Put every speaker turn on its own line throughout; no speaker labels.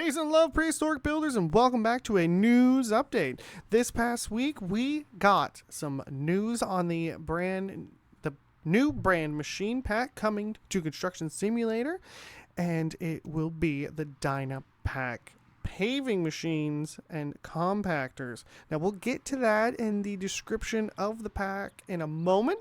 Peace and love, prehistoric builders, and welcome back to a news update. This past week, we got some news on the new brand machine pack coming to Construction Simulator, and it will be the Dynapac paving machines and compactors. Now, we'll get to that in the description of the pack in a moment,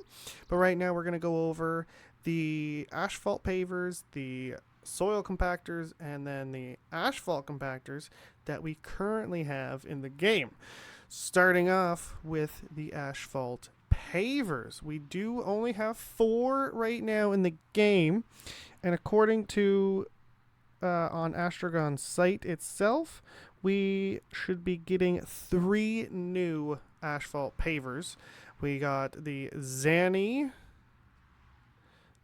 but right now we're going to go over the asphalt pavers, the soil compactors, and then the asphalt compactors that we currently have in the game. Starting off with the asphalt pavers. We do only have 4 right now in the game, and according to on Astragon's site itself, we should be getting 3 new asphalt pavers. We got the Sany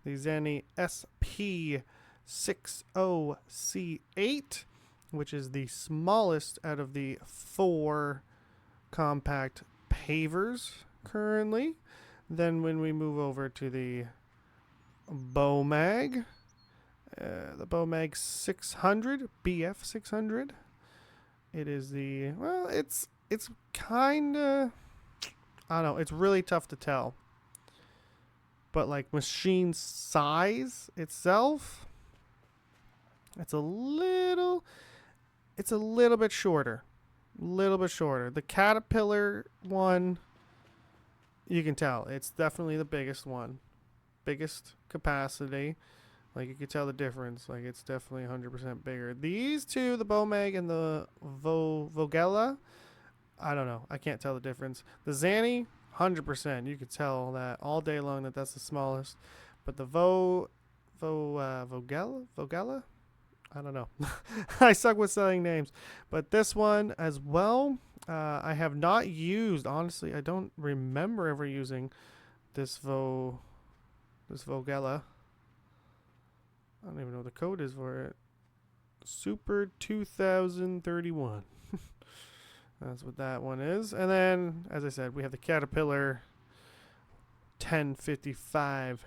SP 60C8, which is the smallest out of the 4 compact pavers currently. Then when we move over to the BOMAG, the BOMAG 600, BF 600, it is the, well, it's kind of, I don't know, it's really tough to tell. But like machine size itself, it's a little bit shorter. The Caterpillar one, you can tell it's definitely the biggest one, biggest capacity. Like you can tell the difference. Like it's definitely 100% bigger. These two, the BOMAG and the Vogella, I don't know. I can't tell the difference. The Sany, 100%. You could tell that all day long that that's the smallest. But the Vogella? I don't know. I suck with selling names. But this one as well, I have not used. Honestly, I don't remember ever using this Vogella. I don't even know what the code is for it. Super 2031. That's what that one is. And then, as I said, we have the Caterpillar 1055F.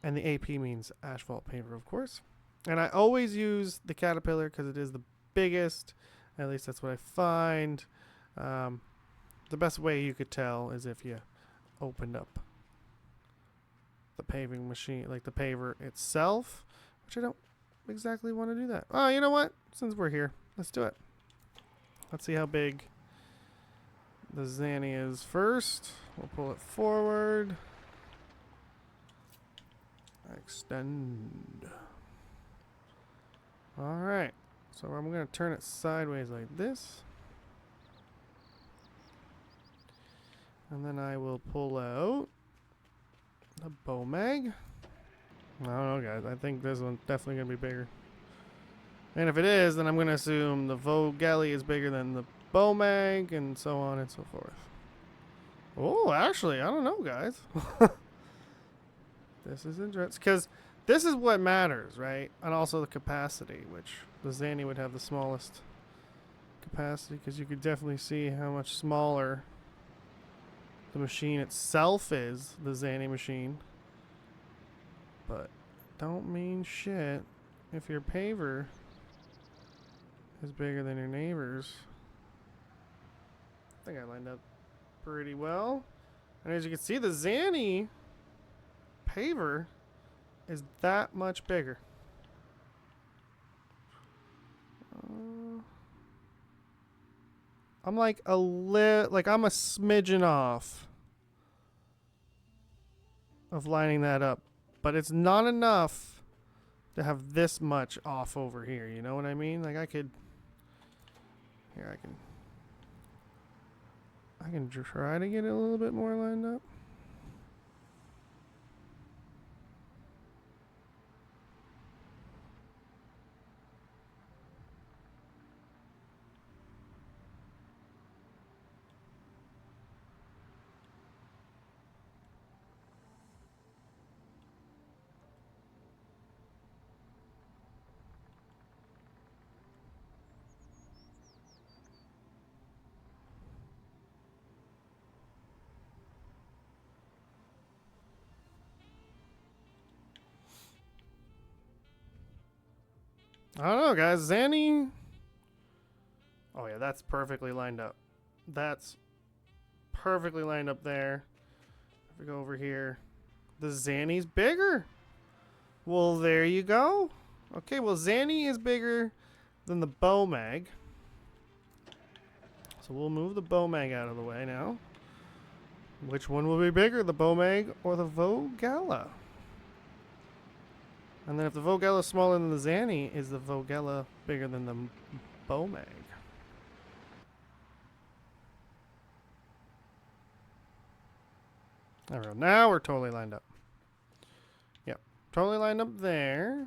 And the AP means asphalt paver, of course. And I always use the Caterpillar because it is the biggest. At least that's what I find. The best way you could tell is if you opened up the paving machine, like the paver itself, which I don't exactly want to do that. Oh, you know what? Since we're here, let's do it. Let's see how big the Sany is first. We'll pull it forward. Extend. Alright. So I'm going to turn it sideways like this. And then I will pull out the BOMAG. I don't know, guys. I think this one's definitely going to be bigger. And if it is, then I'm going to assume the Vogella is bigger than the BOMAG, and so on and so forth. Oh, actually, I don't know, guys. This is interesting, because this is what matters, right? And also the capacity, which the Sany would have the smallest capacity, because you could definitely see how much smaller the machine itself is, the Sany machine. But don't mean shit if your paver is bigger than your neighbors. I think I lined up pretty well. And as you can see, the Sany paver is that much bigger. I'm like I'm a smidgen off of lining that up, but it's not enough to have this much off over here. You know what I mean? Like I can try to get it a little bit more lined up. I don't know, guys. Sany. Oh, yeah, that's perfectly lined up. That's perfectly lined up there. If we go over here, the Sany's bigger. Well, there you go. Okay, well, Sany is bigger than the bow mag. So we'll move the bow mag out of the way now. Which one will be bigger, the bow mag or the Vogella? And then if the Vogella is smaller than the Sany, is the Vogella bigger than the bow mag? There we go. Now we're totally lined up. Yep. Totally lined up there.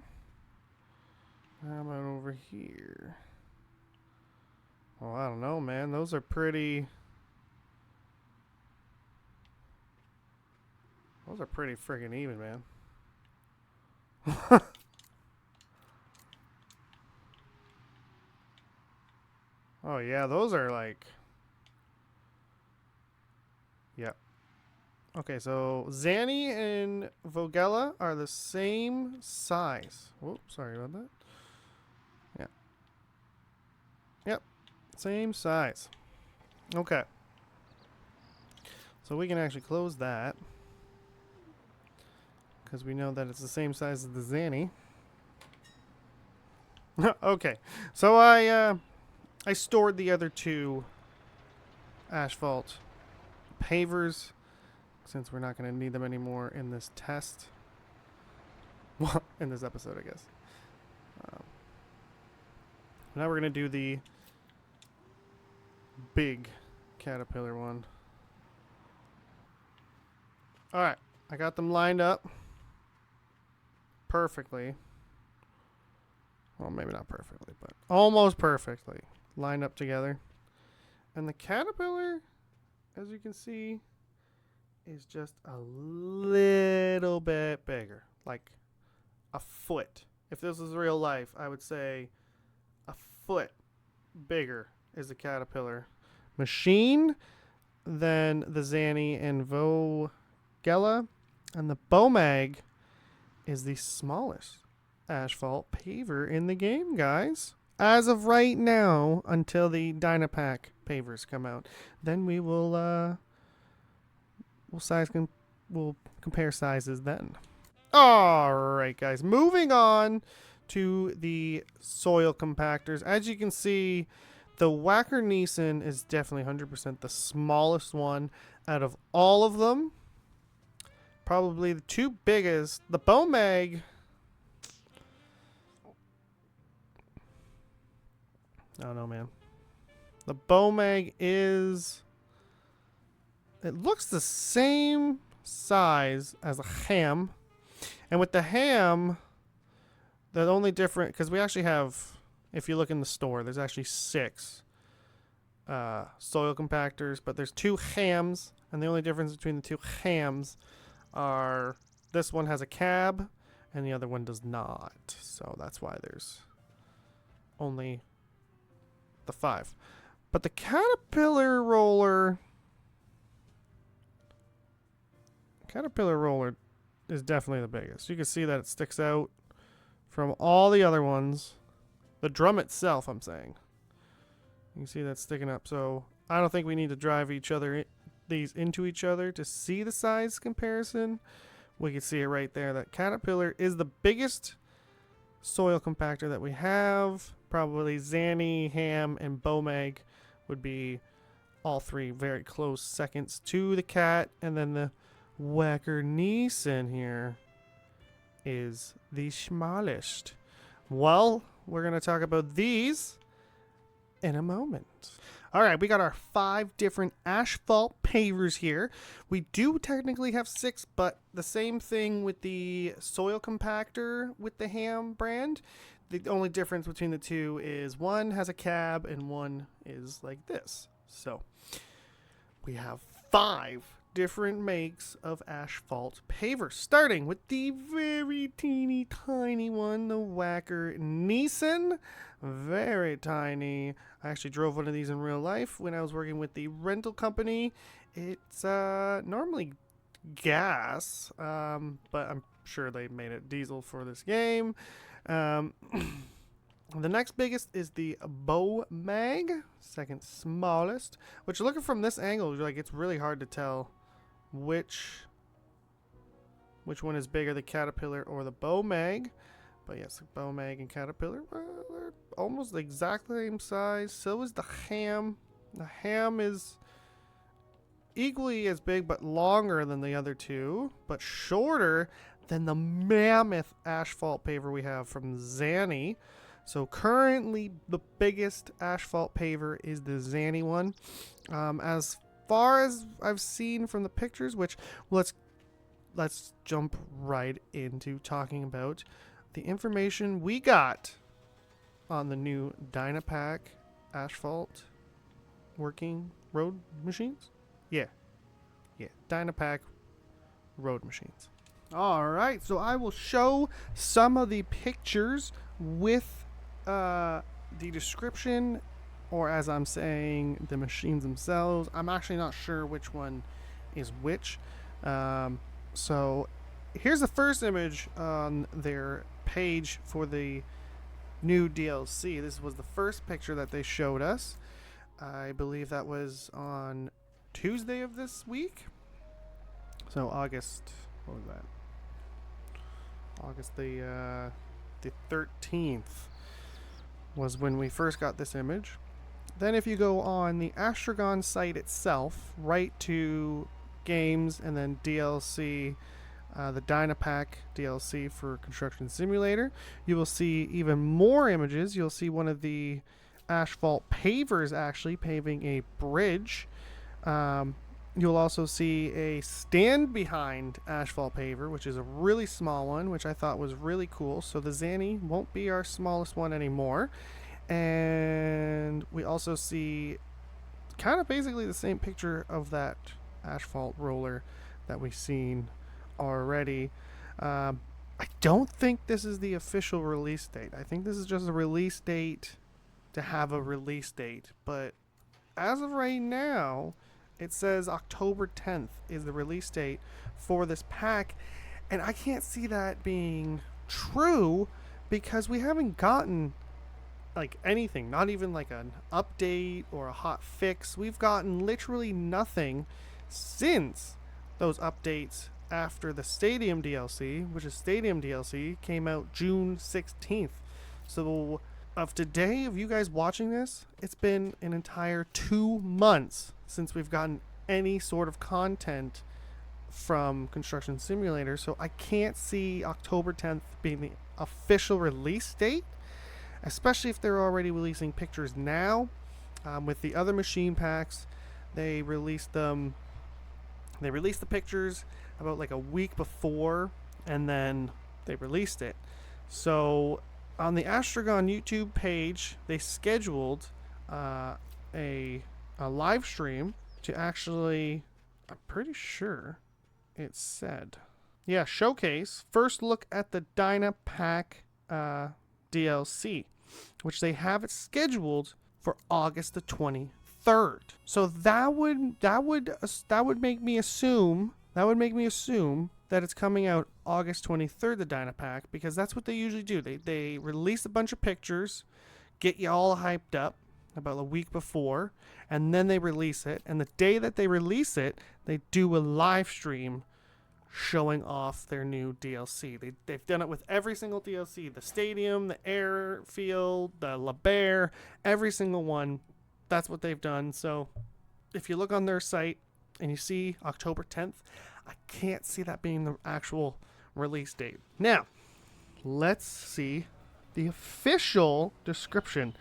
How about over here? Well, I don't know, man. Those are pretty... Those are pretty friggin' even, man. Oh, yeah. Those are like... Yep. Okay, so Sany and Vogella are the same size. Whoops, sorry about that. Yeah. Yep, same size. Okay. So we can actually close that. Because we know that it's the same size as the Sany. Okay, so I stored the other two asphalt pavers, since we're not going to need them anymore in this test. Well, in this episode, I guess. Now we're going to do the big Caterpillar one. Alright, I got them lined up perfectly. Well, maybe not perfectly, but almost perfectly lined up together. And the Caterpillar, as you can see, is just a little bit bigger, like a foot. If this was real life, I would say a foot bigger is the Caterpillar machine than the Sany and Vogella, and the bow mag is the smallest asphalt paver in the game, guys. As of right now, until the Dynapac pavers come out, then we will we'll compare sizes then. All right, guys. Moving on to the soil compactors. As you can see, the Wacker Nissan is definitely 100% the smallest one out of all of them. Probably the two biggest. The bow mag, I don't know, man. The bow mag is... It looks the same size as a ham. And with the ham, the only different... Because we actually have... If you look in the store, there's actually 6 soil compactors. But there's 2 hams. And the only difference between the 2 hams are... This one has a cab, and the other one does not. So that's why there's only the 5. But the Caterpillar roller is definitely the biggest. You can see that it sticks out from all the other ones. The drum itself, I'm saying. You can see that sticking up. So I don't think we need to drive these into each other to see the size comparison. We can see it right there. That Caterpillar is the biggest soil compactor that we have. Probably Sany, ham, and bow mag would be all 3 very close seconds to the Cat. And then the Wacker Nissan here is the smallest. Well, we're going to talk about these in a moment. All right, we got our 5 different asphalt pavers here. We do technically have 6, but the same thing with the soil compactor with the ham brand. The only difference between the 2 is one has a cab and one is like this. So we have 5 different makes of asphalt pavers, starting with the very teeny tiny one, the Wacker Nissan. Very tiny. I actually drove one of these in real life when I was working with the rental company. It's normally gas, but I'm sure they made it diesel for this game. The next biggest is the Bow Mag, second smallest, which looking from this angle, like it's really hard to tell which one is bigger, the Caterpillar or the Bow Mag. But yes, the Bow Mag and Caterpillar, they're almost the exact same size. So is the Ham. The Ham is equally as big but longer than the other two, but shorter than the mammoth asphalt paver we have from Sany. So currently the biggest asphalt paver is the Sany one. As far as I've seen from the pictures, which let's jump right into talking about the information we got on the new Dynapac asphalt working road machines. Yeah, Dynapac road machines. All right, so I will show some of the pictures with the description, or as I'm saying, the machines themselves. I'm actually not sure which one is which. So here's the first image on their page for the new DLC. This was the first picture that they showed us. I believe that was on Tuesday of this week. So August, what was that? August the 13th was when we first got this image. Then if you go on the Astragon site itself, right to games and then DLC, the Dynapac DLC for Construction Simulator, you will see even more images. You'll see one of the asphalt pavers actually paving a bridge. You'll also see a stand behind asphalt paver, which is a really small one, which I thought was really cool. So the Sany won't be our smallest one anymore. And we also see kind of basically the same picture of that asphalt roller that we've seen already. I don't think this is the official release date. I think this is just a release date to have a release date. But as of right now, it says October 10th is the release date for this pack. And I can't see that being true because we haven't gotten like anything, not even like an update or a hot fix. We've gotten literally nothing since those updates after the Stadium DLC, which is Stadium DLC, came out June 16th. So of today, of you guys watching this, it's been an entire 2 months since we've gotten any sort of content from Construction Simulator. So I can't see October 10th being the official release date, especially if they're already releasing pictures now. With the other machine packs, they released the pictures about like a week before, and then they released it. So on the Astragon YouTube page, they scheduled a live stream to actually, I'm pretty sure it said, showcase first look at the Dynapac DLC, which they have it scheduled for August the 23rd. So that would make me assume that it's coming out August 23rd, the Dynapac, because that's what they usually do. They release a bunch of pictures, get you all hyped up about a week before, and then they release it. And the day that they release it, they do a live stream showing off their new DLC. They've done it with every single DLC, the Stadium, the Airfield, the Liebher, every single one. That's what they've done. So if you look on their site and you see October 10th, I can't see that being the actual release date. Now, let's see the official description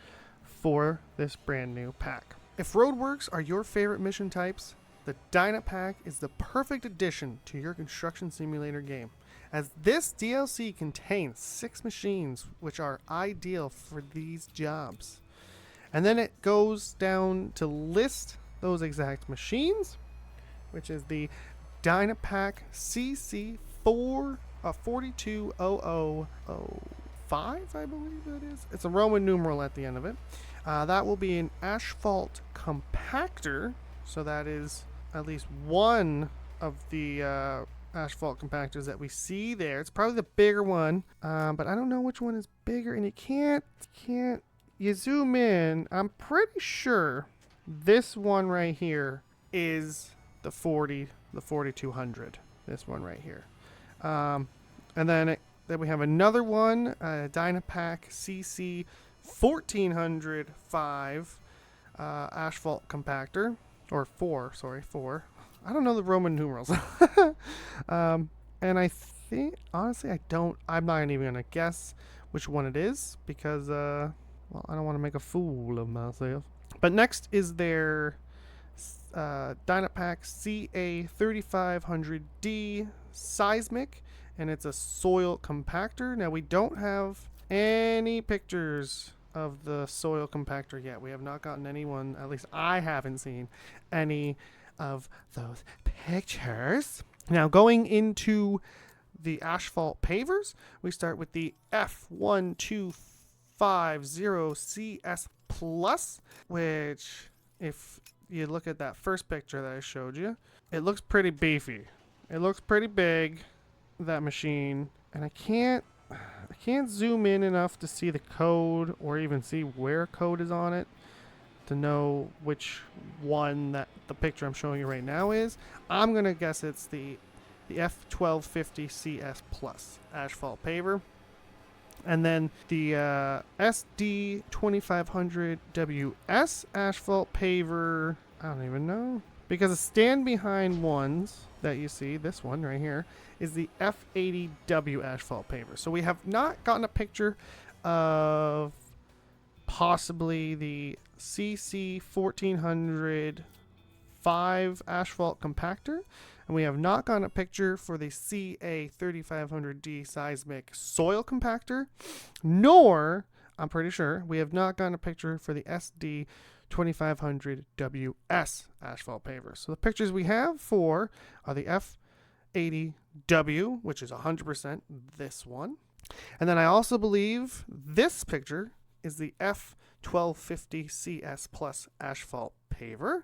for this brand new pack. If roadworks are your favorite mission types, the Dynapac is the perfect addition to your construction simulator game, as this DLC contains 6 machines which are ideal for these jobs. And then it goes down to list those exact machines, which is the Dynapac CC 420005, I believe it is. It's a Roman numeral at the end of it. That will be an asphalt compactor, so that is at least one of the asphalt compactors that we see there. It's probably the bigger one, but I don't know which one is bigger. And you zoom in. I'm pretty sure this one right here is the 4200. This one right here. And then we have another one, Dynapac CC 1405 asphalt compactor, or 4. I don't know the Roman numerals. And I think, honestly, I'm not even going to guess which one it is because, well, I don't want to make a fool of myself. But next is their Dynapac CA 3500D seismic, and it's a soil compactor. Now, we don't have any pictures of the soil compactor yet. We have not gotten anyone, at least I haven't seen any of those pictures. Now, going into the asphalt pavers, we start with the F1250CS Plus, which, if you look at that first picture that I showed you, it looks pretty beefy. It looks pretty big, that machine, and I can't zoom in enough to see the code or even see where code is on it to know which one that the picture I'm showing you right now is. I'm gonna guess it's the F1250CS Plus asphalt paver. And then the SD2500WS asphalt paver, I don't even know. Because the stand behind ones that you see, this one right here, is the F80W asphalt paver. So we have not gotten a picture of possibly the CC1400 5 asphalt compactor. And we have not gotten a picture for the CA3500D seismic soil compactor, nor, I'm pretty sure, we have not gotten a picture for the SD2500WS asphalt paver. So the pictures we have for are the F80W, which is 100% this one. And then I also believe this picture is the F1250CS Plus asphalt paver.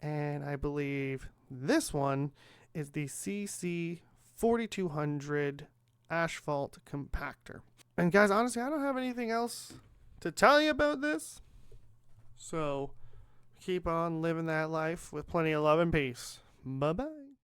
And I believe this one is the CC4200 asphalt compactor. And guys, honestly, I don't have anything else to tell you about this. So keep on living that life with plenty of love and peace. Bye-bye.